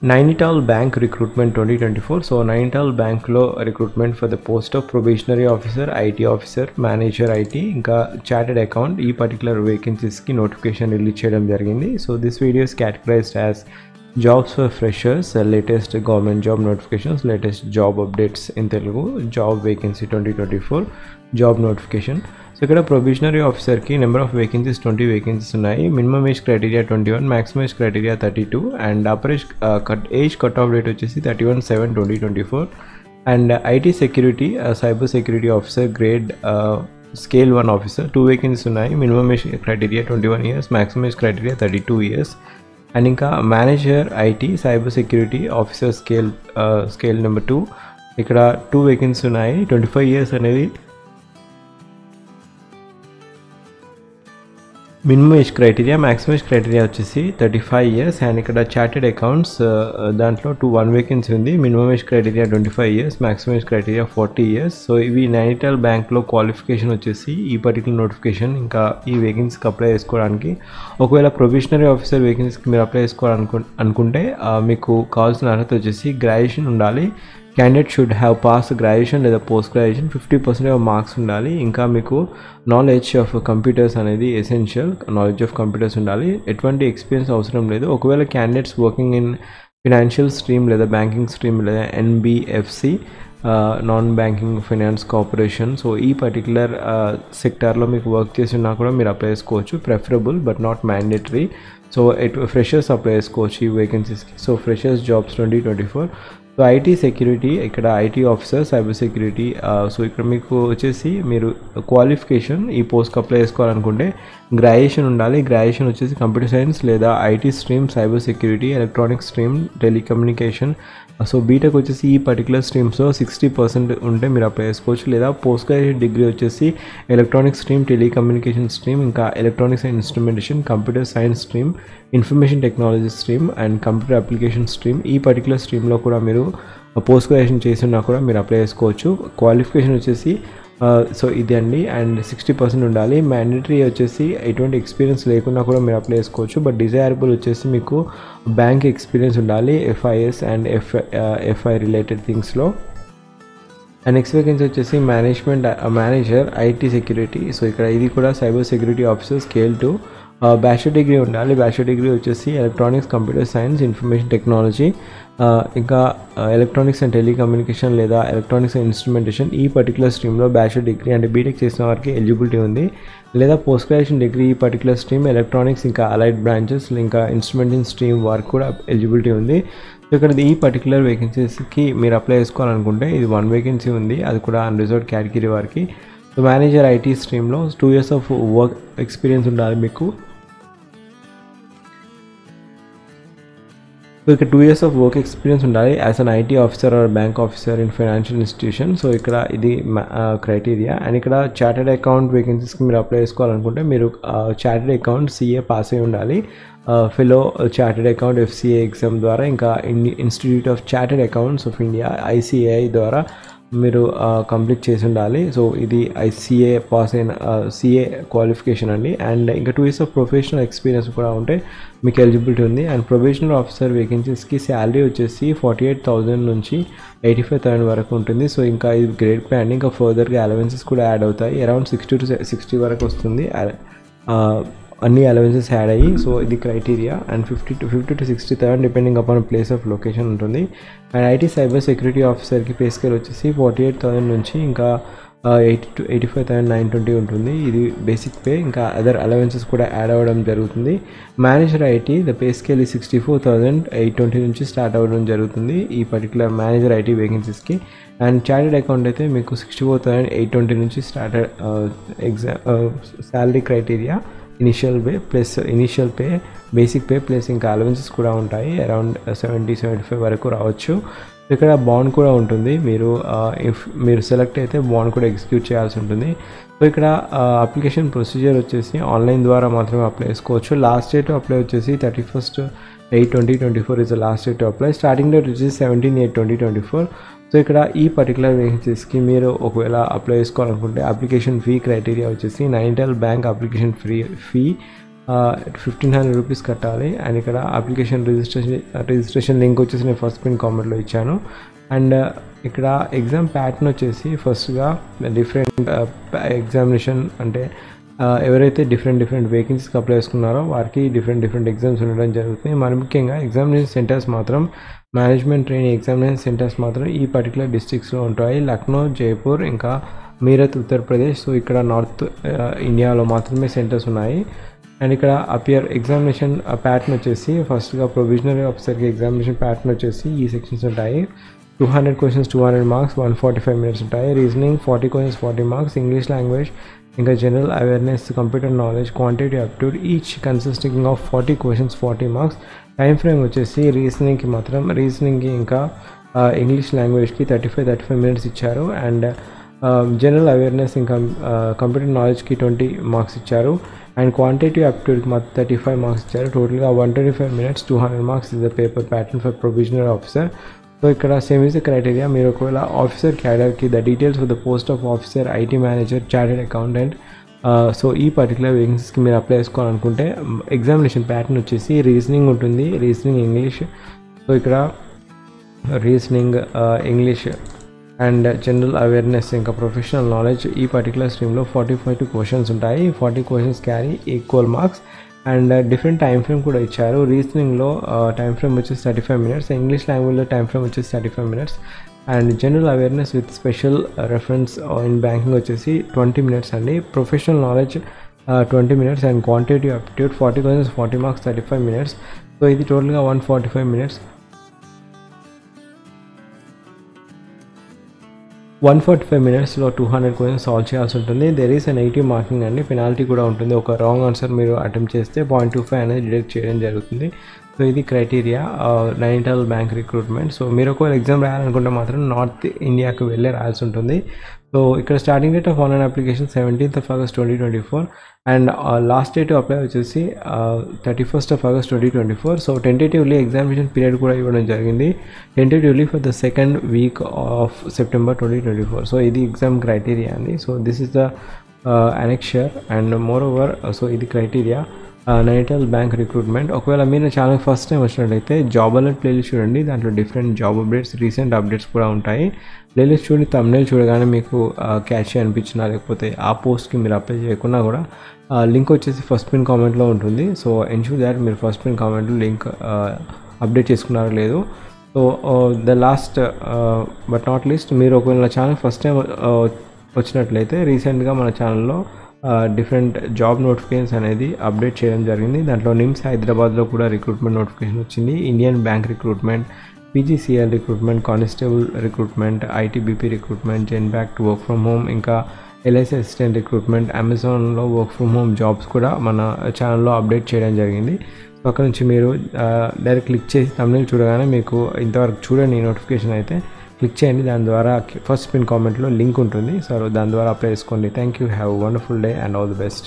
Nainital Bank recruitment 2024. So Nainital Bank lo recruitment for the post of probationary officer, IT officer, manager IT, ఇంకా chartered account ఈ particular vacancies కి notification release చేయడం జరిగింది. So this video is categorized as jobs for freshers, latest government job notifications, latest job updates in Telugu, job vacancy 2024, job notification. So ఇక్కడ probationary ఆఫీసర్కి number of vacancies 20 vacancies ఉన్నాయి. Minimum age criteria 21, maximum age criteria 32 and upper age cut off date వచ్చేసి 31/7/2024. And IT security cyber security officer grade scale 1 officer 2 vacancies ఉన్నాయి. Minimum age criteria 21 years, maximum age criteria 32 years. And ఇంకా manager IT cyber security officer scale number 2 ఇక్కడ 2 vacancies ఉన్నాయి. 25 years అనేది minimum age criteria, maximum age criteria వచ్చేసి 35 years. And ఇక్కడ chartered accounts దాంట్లో 1 vacancy ఉంది. Minimum age criteria 25 years, maximum age criteria 40 years. So ఇవి నైనిటాల్ బ్యాంక్లో క్వాలిఫికేషన్ వచ్చేసి ఈ పర్టికులర్ నోటిఫికేషన్ ఇంకా ఈ వేకెన్సీకి అప్లై చేసుకోవడానికి. ఒకవేళ ప్రొబేషనరీ ఆఫీసర్ వేకెన్సీకి మీరు అప్లై చేసుకోవాలనుకుంటే మీకు కావాల్సిన అర్హత వచ్చేసి గ్రాడ్యుయేషన్ ఉండాలి. Candidate should have pass graduation లేదా పోస్ట్ గ్రాడ్యుయేషన్, 50% మార్క్స్ ఉండాలి. ఇంకా మీకు నాలెడ్జ్ ఆఫ్ కంప్యూటర్స్ అనేది ఎసెన్షియల్, నాలెడ్జ్ ఆఫ్ కంప్యూటర్స్ ఉండాలి. ఎటువంటి ఎక్స్పీరియన్స్ అవసరం లేదు. ఒకవేళ candidates working in financial stream లేదా బ్యాంకింగ్ స్ట్రీమ్ లేదా NBFC, non banking finance corporation, so ఈ పర్టికులర్ సెక్టార్లో మీకు వర్క్ చేసినా కూడా మీరు అప్లై చేసుకోవచ్చు. Preferable but not mandatory. So freshers apply చేసుకోవచ్చు ఈ వేకెన్సీస్కి. So freshers jobs 2024. So IT security ఇక్కడ IT officer cyber security. So ఇక్కడ మీకు వచ్చేసి మీరు క్వాలిఫికేషన్ ఈ పోస్ట్కి అప్లై చేసుకోవాలనుకుంటే గ్రాడ్యుయేషన్ ఉండాలి. గ్రాడ్యుయేషన్ వచ్చేసి కంప్యూటర్ సైన్స్ లేదా IT stream, cyber security, electronic stream, telecommunication. So BTech వచ్చేసి ఈ పర్టికులర్ స్ట్రీమ్స్లో 60% ఉంటే మీరు అప్లై చేసుకోవచ్చు. లేదా పోస్ట్ గ్రాడ్యుయేట్ డిగ్రీ వచ్చేసి ఎలక్ట్రానిక్ స్ట్రీమ్, టెలికమ్యూనికేషన్ స్ట్రీమ్, ఇంకా electronics and instrumentation, computer science stream, information technology stream and computer application stream. ఈ particular స్ట్రీమ్లో కూడా మీరు పోస్ట్ గ్రాడ్యుయేషన్ చేసినా కూడా మీరు అప్లై చేసుకోవచ్చు. క్వాలిఫికేషన్ వచ్చేసి సో ఇది అండి. అండ్ 60% ఉండాలి. మ్యాండేటరీ వచ్చేసి ఎటువంటి ఎక్స్పీరియన్స్ లేకున్నా కూడా మీరు అప్లై చేసుకోవచ్చు. బట్ డిజైరబుల్ వచ్చేసి మీకు బ్యాంక్ ఎక్స్పీరియన్స్ ఉండాలి, FIS అండ్ FI రిలేటెడ్ థింగ్స్లో. అండ్ నెక్స్ట్ వేకెన్సీ వచ్చేసి మేనేజర్ ఐటీ సెక్యూరిటీ. సో ఇక్కడ ఇది కూడా cyber security officer scale 2. Bachelor degree ఉండాలి. బ్యాచిలర్ డిగ్రీ వచ్చేసి electronics, computer science, information technology, ఇంకా ఎలక్ట్రానిక్స్ అండ్ టెలికమ్యూనికేషన్ లేదా ఎలక్ట్రానిక్స్ అండ్ ఇన్స్ట్రుమెంటేషన్ ఈ పర్టికులర్ స్ట్రీమ్లో బ్యాచిలర్ డిగ్రీ అంటే బీటెక్ చేసిన వారికి ఎలిజిబిలిటీ ఉంది. లేదా పోస్ట్ గ్రాడ్యుయేషన్ డిగ్రీ ఈ పర్టికులర్ స్ట్రీమ్ ఎలక్ట్రానిక్స్ ఇంకా అలైడ్ బ్రాంచెస్ ఇంకా ఇన్స్ట్రుమెంటేషన్ స్ట్రీమ్ వారికి కూడా ఎలిజిబిలిటీ ఉంది. సో ఇక్కడ ఈ పర్టికులర్ వేకెన్సీస్కి మీరు అప్లై చేసుకోవాలనుకుంటే ఇది 1 వేకెన్సీ ఉంది, అది కూడా అన్రిజర్వ్డ్ కేటగిరీ వారికి. సో మేనేజర్ ఐటీ స్ట్రీమ్లో 2 years ఆఫ్ వర్క్ ఎక్స్పీరియన్స్ ఉండాలి మీకు. సో ఇక్కడ 2 years ఆఫ్ వర్క్ ఎక్స్పీరియన్స్ ఉండాలి as an IT officer or bank officer in financial institution. So ఇక్కడ ఇది క్రైటీరియా. అండ్ ఇక్కడ చార్టెడ్ అకౌంట్ వేకెన్సీస్కి మీరు అప్లై చేసుకోవాలనుకుంటే మీరు చార్టెడ్ అకౌంట్ CA పాస్ అయి ఉండాలి. Fellow chartered account FCA exam ద్వారా, ఇంకా institute of chartered accounts of India ICAI ద్వారా మీరు కంప్లీట్ చేసి ఉండాలి. సో ఇది ICA పాస్ అయిన CA క్వాలిఫికేషన్ అండి. అండ్ ఇంకా 2 years ఆఫ్ ప్రొఫెషనల్ ఎక్స్పీరియన్స్ కూడా ఉంటే మీకు ఎలిజిబిలిటీ ఉంది. అండ్ ప్రొబేషనల్ ఆఫీసర్ వేకెన్సీస్కి శాలరీ వచ్చేసి 48,000 నుంచి 85,000 వరకు ఉంటుంది. సో ఇంకా ఇది గ్రేడ్ పే అండి. ఇంకా ఫర్దర్గా అలవెన్సెస్ కూడా యాడ్ అవుతాయి. అరౌండ్ 60 to 60 వరకు వస్తుంది అన్ని అలవెన్సెస్ యాడ్ అయ్యి. సో ఇది criteria. And 50 to 60,000 depending upon place of location ఉంటుంది. అండ్ ఐటీ సైబర్ సెక్యూరిటీ ఆఫీసర్కి పే స్కేల్ వచ్చేసి 48,000 నుంచి ఇంకా 80 to 85,920 ఉంటుంది. ఇది బేసిక్ పే. ఇంకా అదర్ అలవెన్సెస్ కూడా యాడ్ అవ్వడం జరుగుతుంది. Manager IT the pay scale 64,820 నుంచి స్టార్ట్ అవ్వడం జరుగుతుంది ఈ పర్టికులర్ మేనేజర్ ఐటీ వేకెన్సీస్కి. అండ్ చార్టెడ్ అకౌంట్ అయితే మీకు 64,820 నుంచి start salary criteria initial pay plus initial pay, basic pay plus ఇంకా అలవెన్సెస్ కూడా ఉంటాయి. అరౌండ్ 70-75 వరకు రావచ్చు. ఇక్కడ బాండ్ కూడా ఉంటుంది. మీరు సెలెక్ట్ అయితే బాండ్ కూడా ఎగ్జిక్యూట్ చేయాల్సి ఉంటుంది. సో ఇక్కడ అప్లికేషన్ ప్రొసీజర్ వచ్చేసి ఆన్లైన్ ద్వారా మాత్రమే అప్లై చేసుకోవచ్చు. లాస్ట్ డేట్ అప్లై వచ్చేసి 31/8/2024 is the last date apply. Starting date వచ్చేసి 17/8/2024. సో ఇక్కడ ఈ పర్టికులర్ వేకెన్సీస్కి మీరు ఒకవేళ అప్లై చేసుకోవాలనుకుంటే అప్లికేషన్ ఫీ క్రైటీరియా వచ్చేసి Nainital bank application fee 1500 rupees కట్టాలి. అండ్ ఇక్కడ అప్లికేషన్ రిజిస్ట్రేషన్ లింక్ వచ్చేసి నేను ఫస్ట్ పిన్ కామెంట్లో ఇచ్చాను. అండ్ ఇక్కడ ఎగ్జామ్ ప్యాటర్న్ వచ్చేసి ఫస్ట్గా డిఫరెంట్ ఎగ్జామినేషన్ అంటే ఎవరైతే డిఫరెంట్ వేకెన్సీస్కి అప్లై చేసుకున్నారో వారికి డిఫరెంట్ ఎగ్జామ్స్ ఉండడం జరుగుతుంది. మరి ముఖ్యంగా ఎగ్జామినేషన్ సెంటర్స్ మాత్రం మేనేజ్మెంట్ ట్రైనింగ్ ఎగ్జామినేషన్ సెంటర్స్ మాత్రం ఈ పర్టికులర్ డిస్ట్రిక్ట్స్లో ఉంటాయి. లక్నో, జైపూర్, ఇంకా మీరత్, ఉత్తరప్రదేశ్. సో ఇక్కడ నార్త్ ఇండియాలో మాత్రమే సెంటర్స్ ఉన్నాయి. అండ్ ఇక్కడ ఎగ్జామినేషన్ ప్యాటర్న్ వచ్చేసి ఫస్ట్గా ప్రొవిజనరీ ఆఫీసర్కి ఎగ్జామినేషన్ ప్యాటర్న్ వచ్చేసి ఈ సెక్షన్స్ ఉంటాయి. 200 questions 200 marks, 145 minutes ఉంటాయి. Reasoning 40 questions 40 marks, English language, ఇంకా general awareness, computer knowledge, quantity aptitude, each consisting of 40 questions 40 marks. Time frame వచ్చేసి రీజనింగ్కి ఇంకా ఇంగ్లీష్ లాంగ్వేజ్కి 35 minutes ఇచ్చారు. అండ్ జనరల్ అవేర్నెస్ ఇంకా కంప్యూటర్ నాలెడ్జ్కి 20 marks ఇచ్చారు. అండ్ క్వాంటిటీ అప్ట్యూడ్కి మాత్రం 35 marks ఇచ్చారు. టోటల్గా 125 minutes 200 marks is the paper pattern for provisionary officer. So ఇక్కడ సేమ్ ఈజ్ ద క్రైటీరియా. మీరు ఒకవేళ ఆఫీసర్ క్యాడర్కి the details for the post of officer, IT manager, chartered accountant, so ఈ పర్టికులర్ వేకెన్సీస్కి మీరు అప్లై చేసుకోవాలనుకుంటే ఎగ్జామినేషన్ ప్యాటర్న్ వచ్చేసి reasoning ఉంటుంది, రీజనింగ్ ఇంగ్లీష్. సో ఇక్కడ reasoning English and general awareness ఇంకా ప్రొఫెషనల్ నాలెడ్జ్ ఈ పర్టికులర్ స్ట్రీమ్లో 45 questions ఉంటాయి. 40 questions carry equal marks. And different time frame కూడా ఇచ్చారు. రీజనింగ్లో టైం ఫ్రేమ్ వచ్చేసి 35 minutes, ఇంగ్లీష్ లాంగ్వేజ్లో టైం ఫ్రేమ్ వచ్చేసి 35 minutes. And general awareness with special reference in banking వచ్చేసి 20 minutes అండి. Professional knowledge 20 minutes and quantity aptitude 40 questions 40 marks 35 minutes. So ఇది టోటల్గా 145 minutes. 145 minutesలో 200 questions సాల్వ్ చేయాల్సి ఉంటుంది. There is a negative marking అండి, penalty కూడా ఉంటుంది. ఒక రాంగ్ ఆన్సర్ మీరు అటెంప్ట్ చేస్తే 0.25 అనేది డిడక్ట్ చేయడం జరుగుతుంది. సో ఇది criteria Nainital bank recruitment. So మీరు ఒకవేళ ఎగ్జామ్ రాయాలనుకుంటే మాత్రం నార్త్ ఇండియాకి వెళ్ళి రాయాల్సి ఉంటుంది. సో ఇక్కడ starting date of online application 17th of August 2024 and last date apply వచ్చేసి 31st of August 2024. So tentatively examination period కూడా ఇవ్వడం జరిగింది, tentatively for the second week off September 2024. So ఇది ఎగ్జామ్ క్రైటీరియా అండి. So this is the annexure and more over. So ఇది criteria Nainital bank recruitment. ఒకవేళ మీరు channel first time వచ్చినట్లయితే job alert playlist చూడండి, దాంట్లో different job updates, recent updates కూడా ఉంటాయి. ప్లేలిస్ట్ చూడండి, థంబ్నెయిల్ చూడగానే మీకు క్యాచ్ అనిపించినా లేకపోతే ఆ పోస్ట్కి మీరు అప్లై చేయకున్నా కూడా లింక్ వచ్చేసి ఫస్ట్ పిన్ కామెంట్లో ఉంటుంది. సో ఎన్ష్యూర్ దాట్ మీరు ఫస్ట్ పిన్ కామెంట్లో లింక్ అప్డేట్ చేసుకున్నారో లేదు. So the last but not least, మీరు ఒకవేళ ఛానల్ ఫస్ట్ టైం వచ్చినట్లయితే రీసెంట్గా మన ఛానల్లో డిఫరెంట్ జాబ్ నోటిఫికేషన్స్ అనేది అప్డేట్ చేయడం జరిగింది. దాంట్లో నిమ్స్ హైదరాబాద్లో కూడా రిక్రూట్మెంట్ నోటిఫికేషన్ వచ్చింది, Indian bank recruitment, PGCL recruitment, constable recruitment, ITBP recruitment, Genpact work from home, ఇంకా ఎల్ఐసి అసిస్టెంట్ రిక్రూట్మెంట్, అమెజాన్లో వర్క్ ఫ్రమ్ హోమ్ జాబ్స్ కూడా మన ఛానల్లో అప్డేట్ చేయడం జరిగింది. సో అక్కడ నుంచి మీరు డైరెక్ట్ క్లిక్ చేసి థంబ్నెయిల్ చూడగానే మీకు ఇంతవరకు చూడండి నోటిఫికేషన్ అయితే క్లిక్ చేయండి, దాని ద్వారా ఫస్ట్ పిన్ కామెంట్లో లింక్ ఉంటుంది. సో దాని ద్వారా అప్లై చేసుకోండి. Thank you, have wonderful day and all the best.